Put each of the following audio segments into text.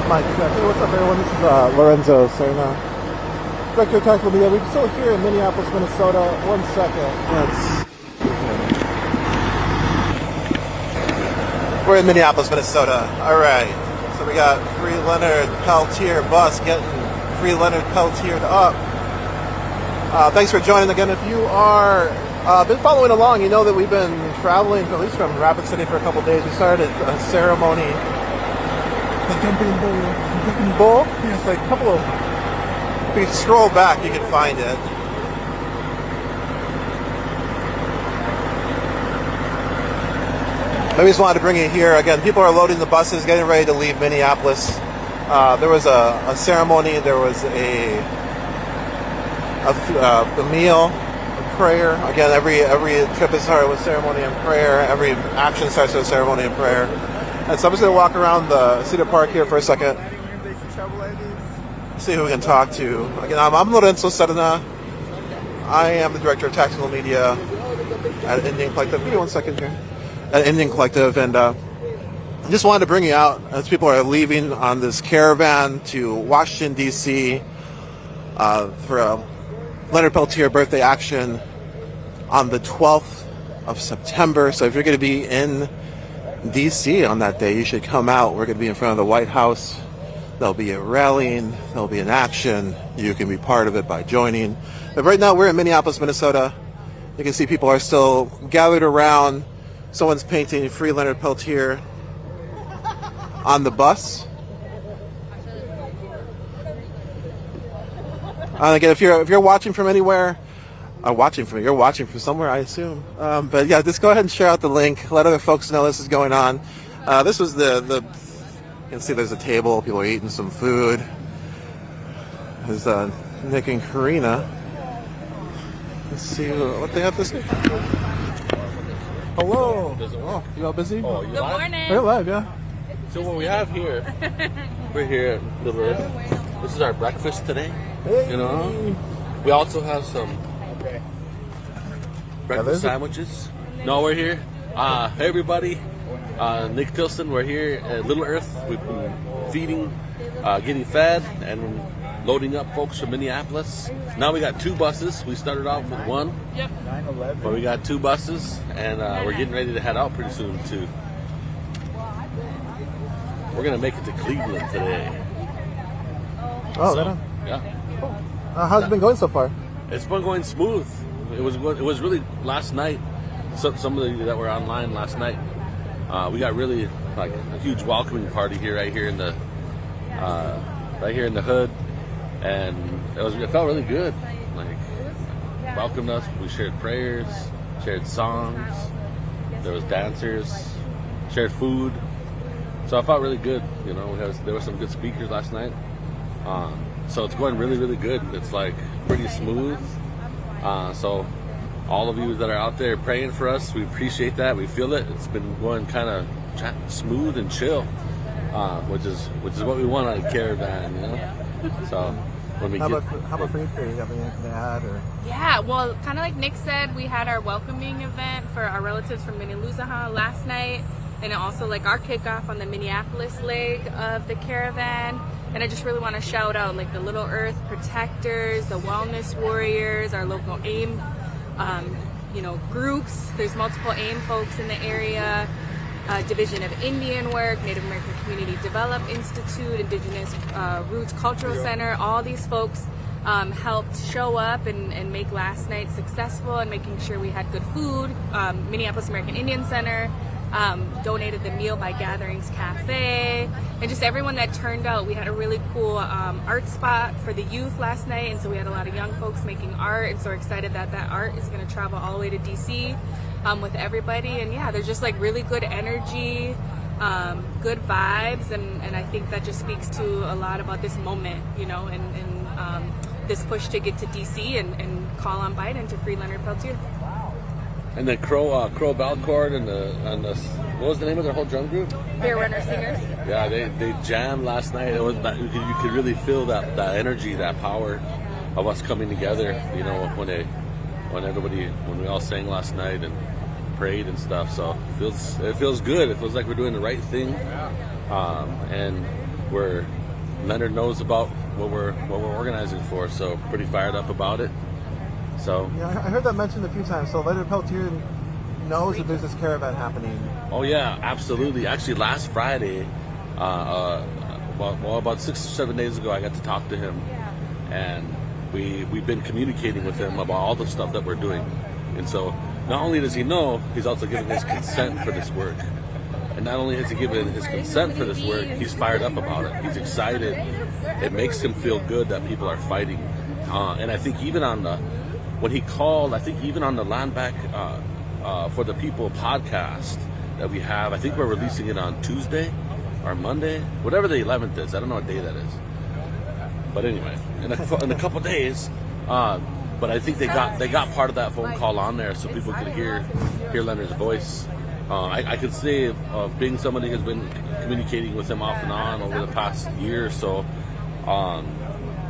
Mike, hey, what's up, everyone? This is Lorenzo, Serna, Director of Tactical Media. We're still here in Minneapolis, Minnesota. 1 second. We're in Minneapolis, Minnesota. All right. So we got Free Leonard Peltier bus getting Free Leonard Peltiered up. Thanks for joining again. If you are been following along, you know that we've been traveling, at least from Rapid City, for a couple days. We started a ceremony. The jumping bull? Yeah, it's like a couple of... If you scroll back, you can find it. I just wanted to bring it here. Again, people are loading the buses, getting ready to leave Minneapolis. There was a ceremony. There was a meal, a prayer. Again, every trip is started with ceremony and prayer. Every action starts with a ceremony and prayer. And so I'm just going to walk around the Cedar Park here for a second. See who we can talk to. Again, I'm Lorenzo, Serna. I am the Director of Tactical Media at NDN Collective. Give me 1 second here. At NDN Collective. And I just wanted to bring you out as people are leaving on this caravan to Washington, D.C. For a Leonard Peltier birthday action on the 12th of September. So if you're going to be in D.C. on that day, you should come out. We're going to be in front of the White House. There'll be a rallying. There'll be an action. You can be part of it by joining. But right now we're in Minneapolis, Minnesota. You can see people are still gathered around. Someone's painting Free Leonard Peltier on the bus. And again, if you're watching from anywhere, you're watching from somewhere, I assume. But yeah, just go ahead and share out the link. Let other folks know this is going on. This was the you can see there's a table. People are eating some food. There's Nick and Karina. Let's see what they have to say. Hello. Oh, you all busy? Oh, good morning. We're live, yeah. So what we have here, we're here at Little Earth. This is our breakfast today. Hey. You know, we also have some breakfast sandwiches. No, we're here. Hey everybody, Nick Tilson. We're here at Little Earth. We've been feeding, getting fed, and loading up folks from Minneapolis. Now we got 2 buses. We started off with 1. Yep. 9/11. But we got 2 buses, and we're getting ready to head out pretty soon too. We're gonna make it to Cleveland today. Oh, so, yeah. How's it been going so far? It's been going smooth. It was really last night. Some of you that were online last night, we got really like a huge welcoming party here, right here in the hood, and it felt really good. Like welcomed us. We shared prayers, shared songs. There was dancers, shared food. So I felt really good. You know, there were some good speakers last night. So it's going really, really good. It's like pretty smooth. So all of you that are out there praying for us, we appreciate that. We feel it. It's been going kind of smooth and chill, which is what we want on a caravan, you know. So when we how about for you? Do you have anything to add? Or? Yeah, well, kind of like Nick said, we had our welcoming event for our relatives from Minneapolis last night. And also like our kickoff on the Minneapolis leg of the caravan. And I just really want to shout out like the Little Earth Protectors, the Wellness Warriors, our local AIM, groups. There's multiple AIM folks in the area. Division of Indian Work, Native American Community Development Institute, Indigenous Roots Cultural Center. All these folks helped show up and make last night successful and making sure we had good food. Minneapolis American Indian Center donated the meal by Gatherings Cafe, and just everyone that turned out. We had a really cool art spot for the youth last night, and so we had a lot of young folks making art, and so we're excited that art is going to travel all the way to DC with everybody. And yeah, there's just like really good energy, good vibes, and I think that just speaks to a lot about this moment, you know, and this push to get to DC and call on Biden to free Leonard Peltier. And then Crow Balcourt and the what was the name of their whole drum group? Beer Runner Singers. Yeah, they jammed last night. It was you could really feel that energy, that power of us coming together. You know, when we all sang last night and prayed and stuff. So it feels good. It feels like we're doing the right thing. And where Leonard knows about what we're organizing for, so pretty fired up about it. So Yeah, I heard that mentioned a few times. So Leonard Peltier knows that there's this caravan happening. oh yeah, absolutely. Actually, last Friday, about 6 or 7 days ago, I got to talk to him, and we've been communicating with him about all the stuff that we're doing. And so not only does he know, he's also given his consent for this work. And not only has he given his consent for this work, he's fired up about it. He's excited. It makes him feel good that people are fighting. And I think even on the, when he called, I think even on the Land Back for the People podcast that we have, I think we're releasing it on Tuesday or Monday, whatever the 11th is. I don't know what day that is. But anyway, in a couple days, but I think they got part of that phone call on there so people could hear Leonard's voice. I could say, being somebody who's been communicating with him off and on over the past year or so,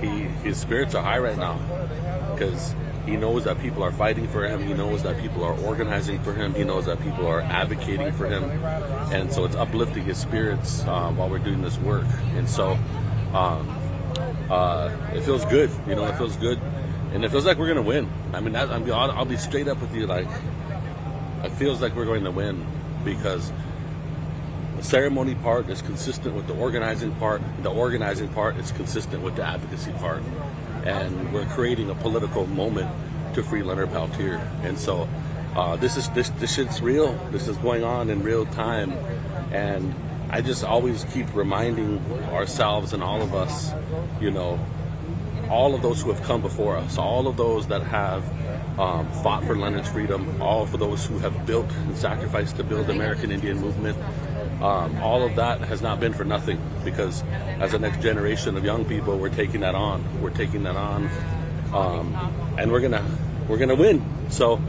his spirits are high right now because he knows that people are fighting for him. He knows that people are organizing for him. He knows that people are advocating for him, and so it's uplifting his spirits while we're doing this work. And so it feels good, it feels good, and it feels like we're gonna win. I mean, I'll be straight up with you, like, it feels like we're going to win because the ceremony part is consistent with the organizing part. The organizing part is consistent with the advocacy part, and we're creating a political moment to free Leonard Peltier. And so this shit's real. This is going on in real time, and I just always keep reminding ourselves and all of us, all of those who have come before us, all of those that have fought for Leonard's freedom, all of those who have built and sacrificed to build the American Indian movement, all of that has not been for nothing, because as the next generation of young people, we're taking that on. And we're gonna win. So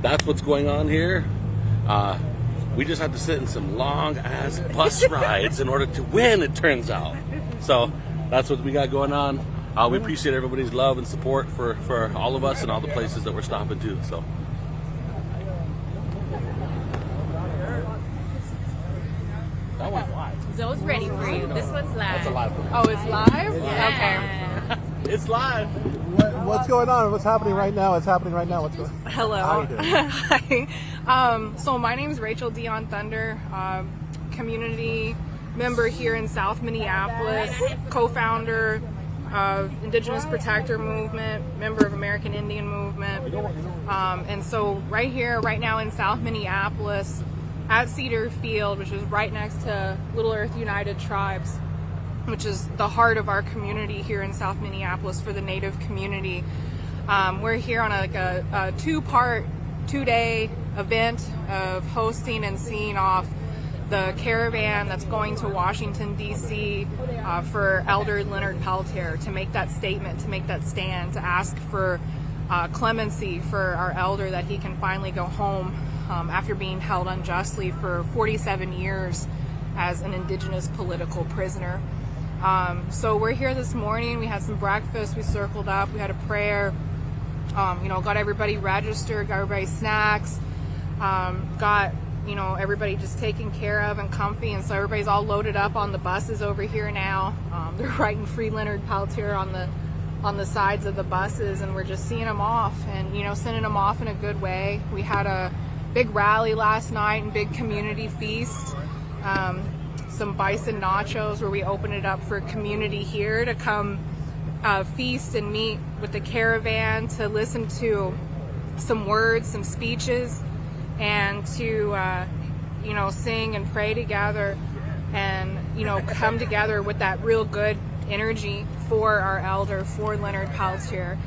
that's what's going on here. We just have to sit in some long ass bus rides in order to win, it turns out. So that's what we got going on. We appreciate everybody's love and support for all of us and all the places that we're stopping to. So that one's live. Zoe's ready for you. This one's live. That's a live one. Oh, it's live? Yeah. Okay. It's live. What's going on? What's happening right now? What's going on? Hello. How you doing? Hi. So my name is Rachel Dion Thunder, community member here in South Minneapolis, co-founder of Indigenous Protector Movement, member of American Indian Movement. And so right now in South Minneapolis at Cedar Field, which is right next to Little Earth United Tribes, which is the heart of our community here in South Minneapolis for the Native community. We're here on a two-day event of hosting and seeing off the caravan that's going to Washington, D.C. For Elder Leonard Peltier to make that statement, to make that stand, to ask for clemency for our elder, that he can finally go home after being held unjustly for 47 years as an Indigenous political prisoner. So we're here this morning. We had some breakfast. We circled up. We had a prayer. Got everybody registered, got everybody snacks, got everybody just taken care of and comfy, and so everybody's all loaded up on the buses over here now. They're writing "Free Leonard Peltier" on the sides of the buses, and we're just seeing them off and sending them off in a good way. We had a big rally last night and big community feast. Some bison nachos where we open it up for community here to come feast and meet with the caravan, to listen to some words, some speeches, and to sing and pray together, and come together with that real good energy for our elder, for Leonard Peltier.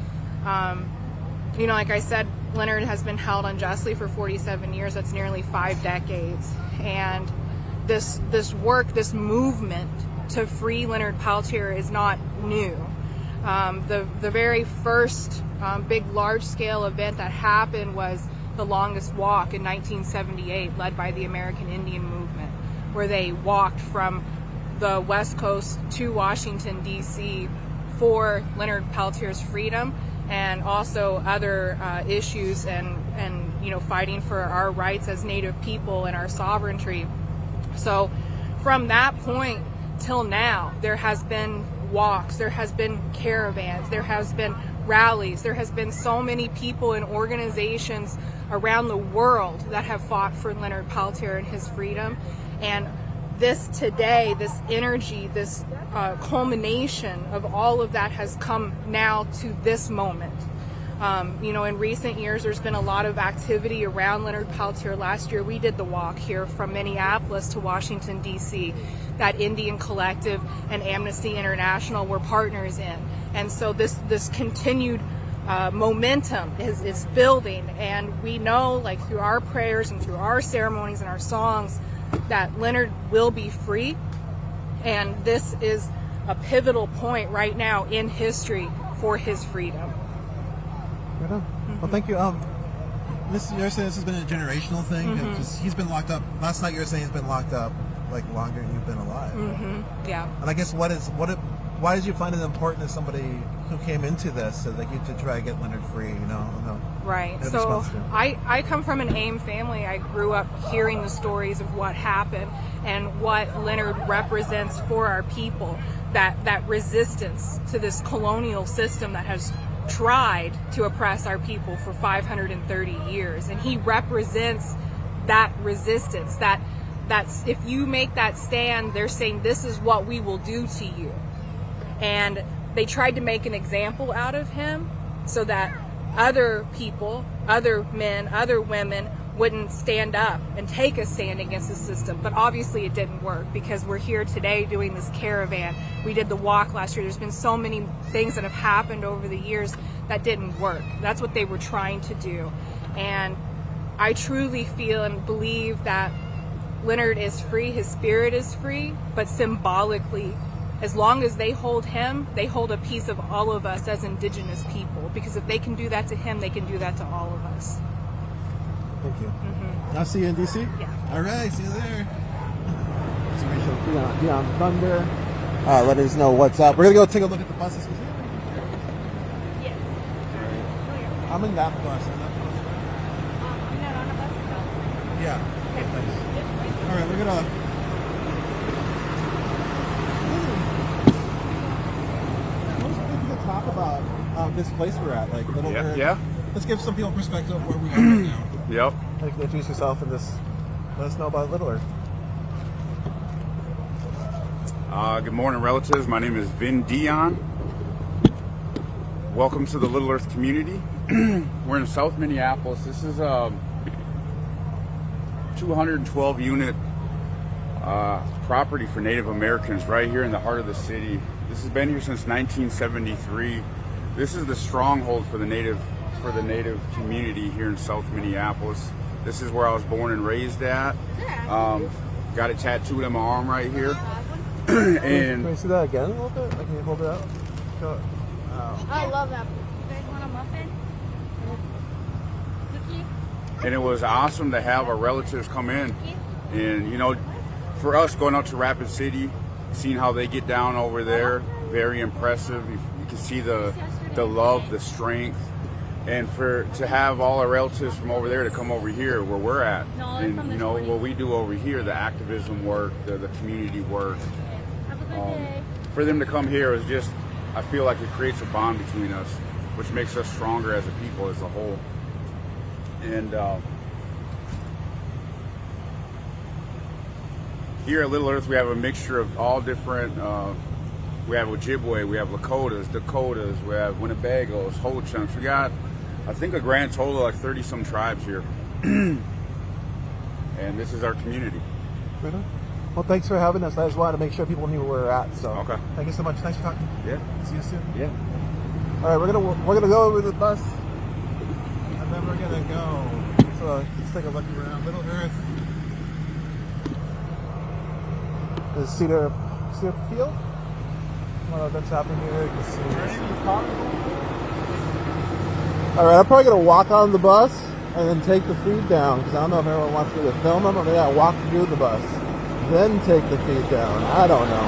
Like I said, Leonard has been held unjustly for 47 years. That's nearly 5 decades, and this work, this movement to free Leonard Peltier is not new. The very first big large-scale event that happened was the Longest Walk in 1978, led by the American Indian Movement, where they walked from the West Coast to Washington, D.C. for Leonard Peltier's freedom, and also other issues and fighting for our rights as Native people and our sovereignty. So from that point till now, there has been walks, there has been caravans, there has been rallies, there has been so many people and organizations around the world that have fought for Leonard Peltier and his freedom. And this today, this energy, this culmination of all of that has come now to this moment. In recent years, there's been a lot of activity around Leonard Peltier. Last year, we did the walk here from Minneapolis to Washington, D.C., that NDN Collective and Amnesty International were partners in. And so this continued momentum is building. And we know, like through our prayers and through our ceremonies and our songs, that Leonard will be free. And this is a pivotal point right now in history for his freedom. Right on. Well, thank you. You're saying this has been a generational thing. He's been locked up. Last night you were saying he's been locked up like longer than you've been alive. Yeah. And I guess why did you find it important as somebody who came into this to try to get Leonard free? Right. So I come from an AIM family. I grew up hearing the stories of what happened and what Leonard represents for our people. That resistance to this colonial system that has tried to oppress our people for 530 years, and he represents that resistance. That's if you make that stand, they're saying this is what we will do to you. And they tried to make an example out of him so that other people, other men, other women wouldn't stand up and take a stand against the system. But obviously it didn't work, because we're here today doing this caravan. We did the walk last year. There's been so many things that have happened over the years that didn't work. That's what they were trying to do. And I truly feel and believe that Leonard is free, his spirit is free, but symbolically, as long as they hold him, they hold a piece of all of us as Indigenous people. Because if they can do that to him, they can do that to all of us. Thank you. I'll see you in DC? Yeah. All right, see you there. So we should be on Thunder. Let us know what's up. We're going to go take a look at the buses. Yes. I'm in that bus. You're not on a bus? No. Yeah. Okay, thanks. All right, we're going to... talk about this place we're at, like Little Earth. Yeah. Let's give some people perspective of where we are right now. Yep. Like, introduce yourself and just let us know about Little Earth. Good morning, relatives. My name is Vin Dion. Welcome to the Little Earth community. We're in South Minneapolis. This is a 212 unit property for Native Americans right here in the heart of the city. This has been here since 1973. This is the stronghold for the native community here in South Minneapolis. This is where I was born and raised at. Got it tattooed on my arm right here. And can we see that again a little bit? Like, can you hold it up? I love that. You guys want a muffin? Cookie? and it was awesome to have our relatives come in. And for us going out to Rapid City, seeing how they get down over there, very impressive. You can see the love, the strength, and to have all our relatives from over there to come over here where we're at, and what we do over here, the activism work, the community work. For them to come here is just, I feel like it creates a bond between us, which makes us stronger as a people as a whole. And here at Little Earth, we have a mixture of all different, we have Ojibwe, we have Lakotas, Dakotas, we have Winnebagos, Ho-Chunks. We got, I think, a grand total of like 30-some tribes here. And this is our community. Right on. Well, thanks for having us. I just wanted to make sure people knew where we're at. So, okay. Thank you so much. Thanks for talking. Yeah. See you soon. Yeah. All right, we're gonna go over the bus, and then we're gonna go. So let's take a look around Little Earth. Is Cedar Field? Well, that's happening here. You can see. All right, I'm probably gonna walk on the bus and then take the feed down because I don't know if everyone wants me to film them or maybe I walk through the bus, then take the feed down. I don't know.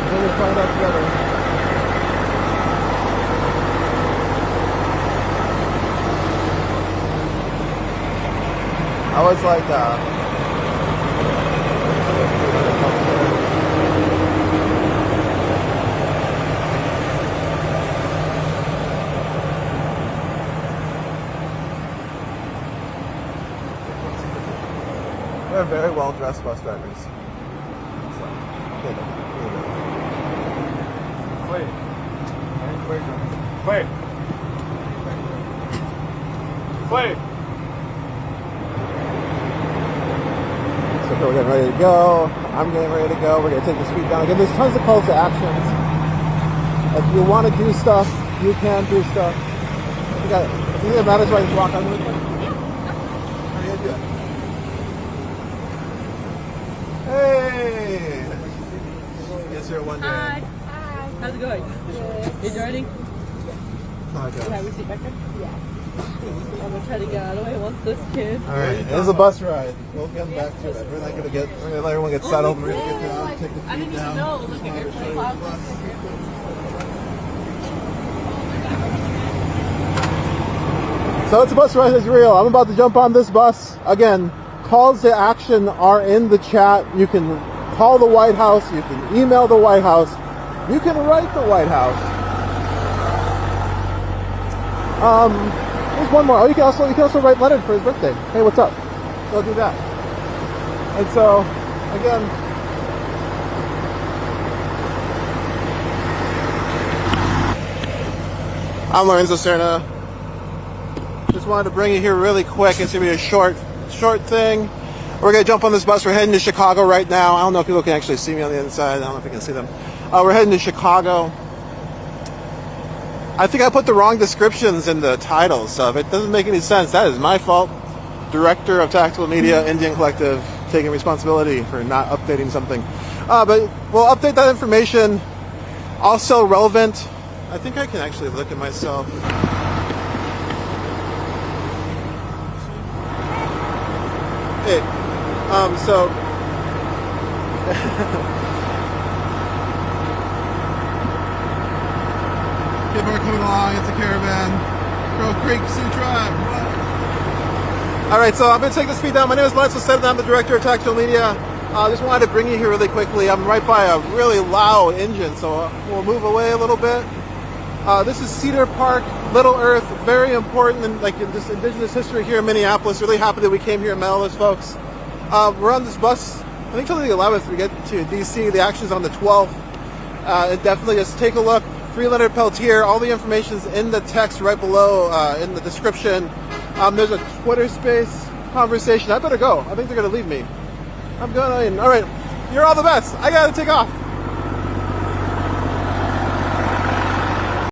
We're gonna find out together. I was like, They're very well dressed bus drivers. So, Wait. Wait. Wait. So we're getting ready to go. I'm getting ready to go. We're going to take this feet down. Again, there's tons of calls to actions. If you want to do stuff, you can do stuff. I think it matters why you just walk on really quick. How are you doing? Hey! Yes, sir, one day. Hi. How's it going? You joining? Okay. Can I have a seat back there? Yeah. I'm gonna try to get out of the way once this kid. Alright, it is a bus ride. We'll get back to it. We're not gonna let everyone get settled. We're gonna get down, take the feet I didn't even down. know. Look at your clouds. So it's a bus ride is real. I'm about to jump on this bus. Again, calls to action are in the chat. You can call the White House. You can email the White House. You can write the White House. There's one more. Oh, you can also write Leonard for his birthday. Hey, what's up? Go do that. And so, again, I'm Lorenzo Serna. Just wanted to bring you here really quick. It's gonna be a short thing. We're gonna jump on this bus. We're heading to Chicago right now. I don't know if people can actually see me on the inside. I don't know if you can see them. We're heading to Chicago. I think I put the wrong descriptions in the titles, so if it doesn't make any sense, that is my fault. Director of Tactical Media, NDN Collective, taking responsibility for not updating something. But we'll update that information. Also relevant. I think I can actually look at myself. Hey, so people are coming along. It's a caravan. Crow Creek Sioux Tribe. All right, so I'm going to take this feed down. My name is Lorenzo. I'm the director of Tactical Media. Just wanted to bring you here really quickly. I'm right by a really loud engine, so we'll move away a little bit. This is Cedar Park, Little Earth, very important in this Indigenous history here in Minneapolis. Really happy that we came here and met all those folks. We're on this bus, I think till the 11th we get to DC. The action's on the 12th. Definitely just take a look. Free Leonard Peltier. All the information's in the text right below in the description. There's a Twitter space conversation. I better go. I think they're going to leave me. I'm going in. All right. You're all the best. I got to take off.